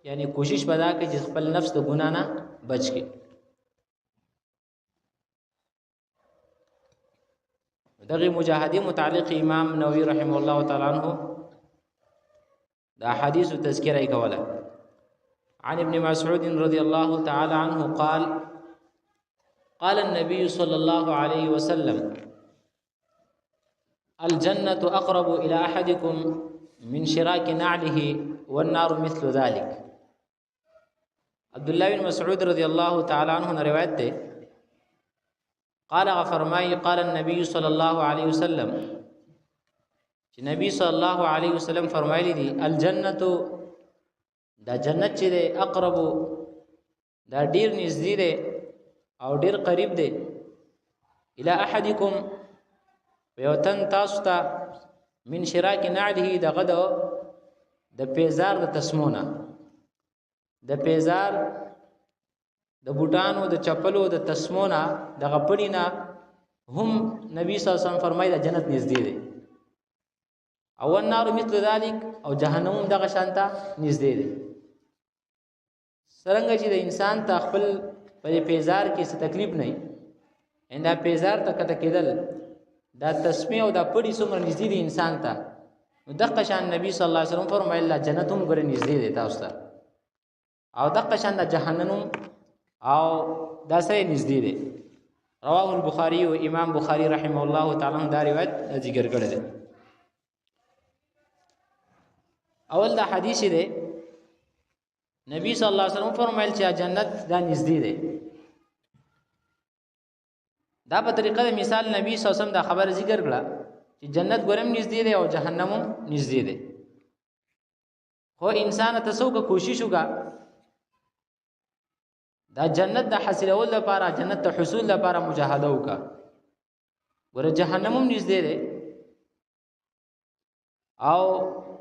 یعنی کوشش ودا کوي چې خپل نفس د ګنا نه بچ کړي. دغه مجاهدی متعلق امام نووي رحمه الله تعالی عنہ دا حدیث تذکرہ کوله. عن ابن مسعود رضي الله تعالى عنه قال قال النبي صلى الله عليه وسلم الجنة أقرب إلى أحدكم من شراك نعله والنار مثل ذلك. عبد الله بن مسعود رضي الله تعالى عنه روایت ده قال فرمای قال النبي صلى الله عليه وسلم چې نبی صلی الله علیه وسلم فرمایلی دي الجنة دا جنت چې ده اقرب دا ډیر نږدې ده او ډیر قریب ده الى احدکم ويوتن تاسو ته من شراک نعله دغه د پیزار د تسمونه د پیزار د بوټانو د چپلو د تسمونه د غپړینا هم نبی صلی الله علیه وسلم فرمایي د جنت نږدې دی او النار مثل ذلك او جهنم دغه شانته نږدې دی. څنګه چې د انسان ته خپل په پیزار کې څه تکلیف نه وي انده پیزار ته کته کېدل دا تسمیه او دا پړی څومره نږدې دی انسان ته نو دغه شان نبی صلی الله علیه وسلم فرمایله جنت هم ګره نږدې دی تاسو ته او دغه شان د جهنم او دا سره نږدې دی. رواه البخاری او امام بخاری رحمه الله تعالی دا روایت ذکر کړی دی. اول دا حدیث دی نبی صلی الله علیه وسلم فرمایل چې جنت دا نږدې دی. دا په طریقه د مثال نبی صلی الله علیه وسلم دا خبر ذکر کړه چې جنت ګورم نږدې دی او جهنم هم نږدې دی. خو انسان ته څوک کوشش وکړه دا جنت د حاصلول لپاره جنت ته حصول لپاره مجاهده وکړه ور جهنم هم نږدې دی او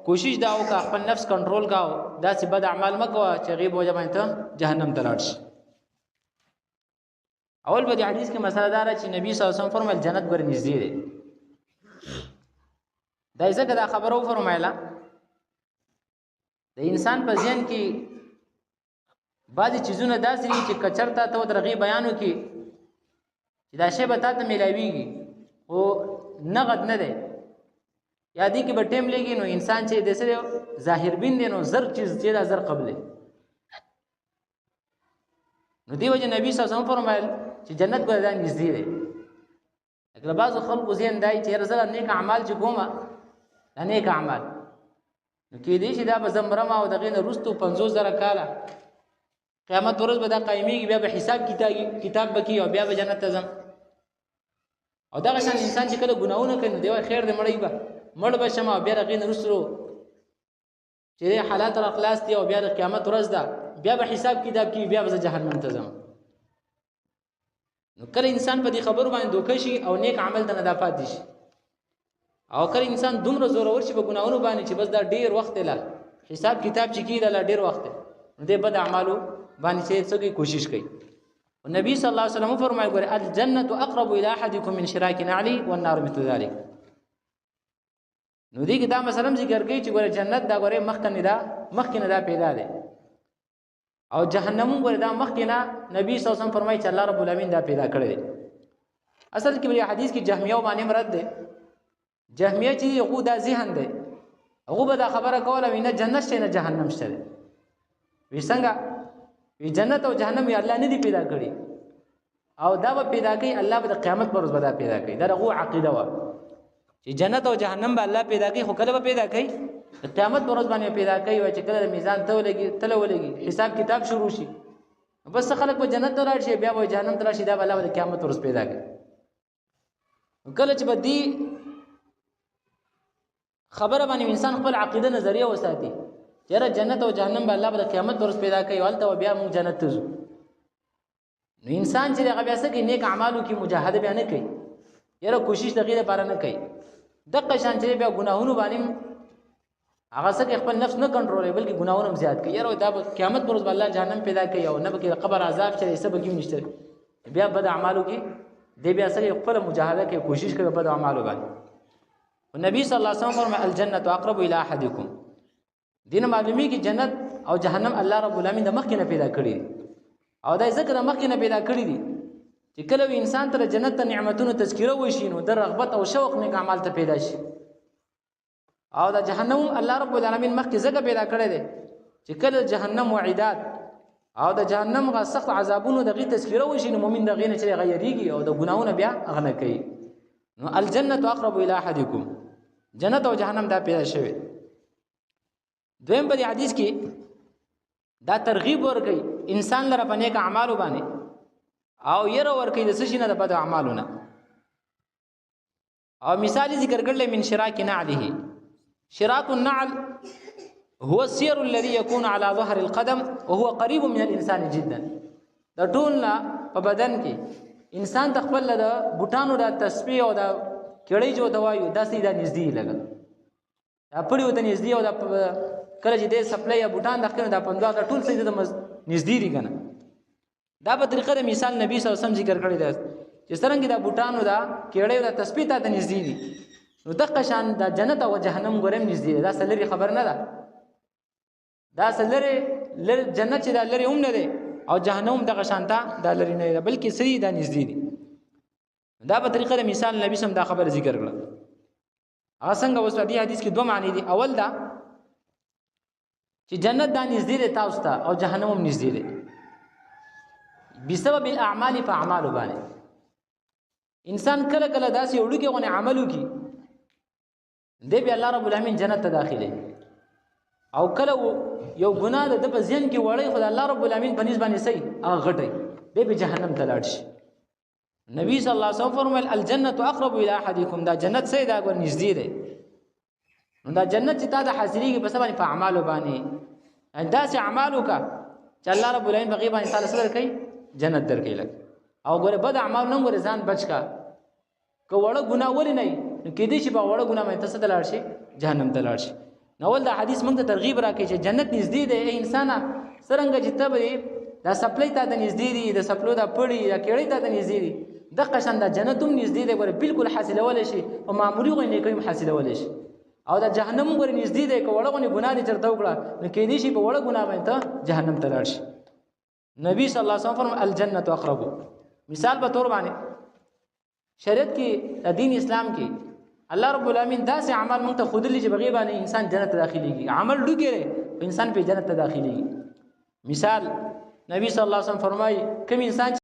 کوشش دا وکړه خپل نفس کنټرول کاو دا چې بد اعمال مکو چې غیب وجه باندې جهنم ته لاړ شي. اول په دې حدیث کې مسله دار چې نبی صلی الله علیه وسلم فرمایل جنت ګر نږدې دی. دا ځکه دا خبرو فرمایله د انسان په ذهن کې بعضی چیزونه داسې دي چې کچرتا ته درغي بیانو کې چې دا شی به تاسو ملایويږي او نغد نه دی یا دې کې به ټیم لګي نو انسان چې د سره ظاهر بین دی نو زر چیز چې دا زر قبلې نو دی وجه نبی صلی الله علیه وسلم فرمایل چې جنت به ځان نږدې دی. اګه بعض خلکو ذهن دی چې رسول نیک اعمال چې کومه دا نیک اعمال نو کې دې چې دا به زمرما او دغه رستو 50000 کاله قیامت ورځ به دا قایمیږي بیا به حساب کتاب بکی او بیا به جنت ته ځم. او دا شان انسان چې کله ګناونه کوي دی خیر دې مړی به مړ به شمه بیا رغین رسرو چې حالات را خلاص دي او بیا د قیامت ورځ ده بیا به حساب کتاب کی بیا به جهنم ته ځم. نو کله انسان په دې خبرو باندې دوکه شي او نیک عمل ته نه دا پاتې شي او کله انسان دومره زور ورشي په ګناونو باندې چې بس دا ډیر وخت لا حساب کتاب چې کی دا ډیر وخت نو دې بد اعمالو باندې چې څوک کوشش کوي. او نبی صلی الله علیه وسلم فرمایي ګوره الجنه اقرب الى احدكم من شراك نعلي والنار مثل ذلك. نو دې کې دا مثلا ذکر کوي چې ګوره جنت دا ګوره مخکنه دا پیدا ده او جهنم ګوره دا مخکنه نبی صلی الله علیه وسلم فرمایي چې الله رب العالمین دا پیدا کړی دی. اصل کې په حدیث کې جهمیه باندې مراد ده. جهمیه چې یو دا ذهن ده هغه به دا خبره کوله وینه جنت شته نه جهنم شته وي څنګه وی جنت او جهنم یې الله نه دی پیدا کړی او دا به پیدا کوي الله به د قیامت پر ورځ به دا پیدا کوي. دا هغه عقیده و چې جنت او جهنم به الله پیدا کوي خو کله به پیدا کوي د قیامت پر ورځ باندې پیدا کوي او چې کله میزان ته ولګي حساب کتاب شروع شي بس خلک به جنت ته راشي بیا به جهنم ته راشي دا به الله د قیامت پر ورځ پیدا کوي. کله چې به دی خبره باندې انسان خپل عقیده نظریه وساتي چیرې جنت او جهنم به الله به قیامت ورځ پیدا کوي ولته بیا موږ جنت ته ځو. نو انسان چې هغه بیا سکه نیک اعمالو کې مجاهده بیا نه کوي یره کوشش دغه لپاره نه کوي دغه شان چې بیا ګناهونو باندې هغه سکه خپل نفس نه کنټرولوي بلکې ګناهونه هم زیات کوي یره دا قیامت ورځ به الله جهنم پیدا کوي او نه به قبر عذاب چې سبب کې نشته بیا بد اعمالو کې دی بیا سکه خپل مجاهده کوي کوشش کوي بد اعمالو باندې. نبی صلی الله علیه وسلم فرمایي الجنه اقرب الى احدکم دین معلومی کی جنت او جهنم الله رب العالمین د مخکې نه پیدا کړی او دا ذکر د مخکې نه پیدا کړی دي چې کله انسان ته جنت ته نعمتونو تذکره وشي نو د رغبت او شوق نیک اعمال ته پیدا شي او دا جهنم الله رب العالمین مخکې ځکه پیدا کړی دی چې کله جهنم وعیدات او د جهنم غا سخت عذابونو دغه تذکره وشي نو مؤمن دغه نه چې غیریږي او د ګناونه بیا اغنه کوي نو الجنه اقرب الى احدکم جنت او جهنم دا پیدا شوی دویم په حدیث کې دا ترغیب ورکړي انسان لره په نیک اعمالو باندې او ير ورکړي د سشینه د بد اعمالونه او مثال ذکر کړل من شراک نعله شراك النعل هو السير الذي يكون على ظهر القدم وهو قريب من الانسان جدا د ټولنا په بدن کې انسان تخپل د بوټانو د تسبیح او د کړي جو دوایو د سیده نږدې لګل دا پړیو ته نږدې او د کله چې د سپلای بوټان د خنه د 15 د ټول سیده د نږدې دي کنه دا په طریقه د مثال نبی صلی الله علیه وسلم ذکر کړی دی چې څنګه د بوټانو د کړي او د تسبیح ته نږدې دي نو دغه شان د جنت او جهنم ګورم نږدې دا سلری خبر نه ده دا سلری جنت چې دا لري هم نه ده او جهنم دغه شان ته دا لري نه ده بلکې سری دا نږدې دي دا په طریقه د مثال نبی سم دا خبر ذکر کړل هغه څنګه اوس په دې حدیث کې دوه معنی دي اول دا چې جنت دا نږدې ده تاسو ته او جهنم هم نږدې ده بسبب الاعمال فاعمال باندې انسان کله کله داسې وړو کې غو عملو کې دی به الله رب العالمین جنت ته داخلي او کله یو ګناه د په ذهن کې وړي خدای الله رب العالمین په نسبت سي هغه غټي دی به جهنم ته لاړ شي نبی صلی الله علیه وسلم فرمایل الجنه اقرب الى احدکم دا جنت سي دا ګور نږدې ده نو دا جنت چې تا د حاصلېږي په سبب په اعمالو باندې دا سي اعمالو کا چې الله رب العالمین بغي باندې تعالی سره کوي جنت درکې لګ او ګوره بد اعمال نه ګوره ځان بچ کا کو وړه ګناه ولې نه نو کې دې چې په وړه ګناه باندې تاسو ته لاړ شي جهنم ته لاړ شي نو ول دا حدیث موږ ته ترغیب راکړي چې جنت نږدې ده ای انسان څنګه چې ته دا سپلای ته د نږدې دي د سپلو دا پړی دا کېړی ته د نږدې دي د قشن د جنت هم نږدې ده ګوره بالکل حاصلول شي او معمولی غو نه کوي حاصلول شي او دا جهنم ګوره نږدې ده کو وړه غو ګناه دي چرته وکړه نو کې دې شي په وړه ګناه باندې ته جهنم ته لاړ شي نبی صلی الله علیه وسلم فرمایي الجنه اقرب مثال به تور باندې شریعت کې دین اسلام کې الله رب العالمین داسې عمل مونږ ته خودلی چې بغیر باندې انسان جنت ته داخليږي عمل لګره انسان په جنت ته داخليږي مثال نبی صلی الله علیه وسلم فرمایي کوم انسان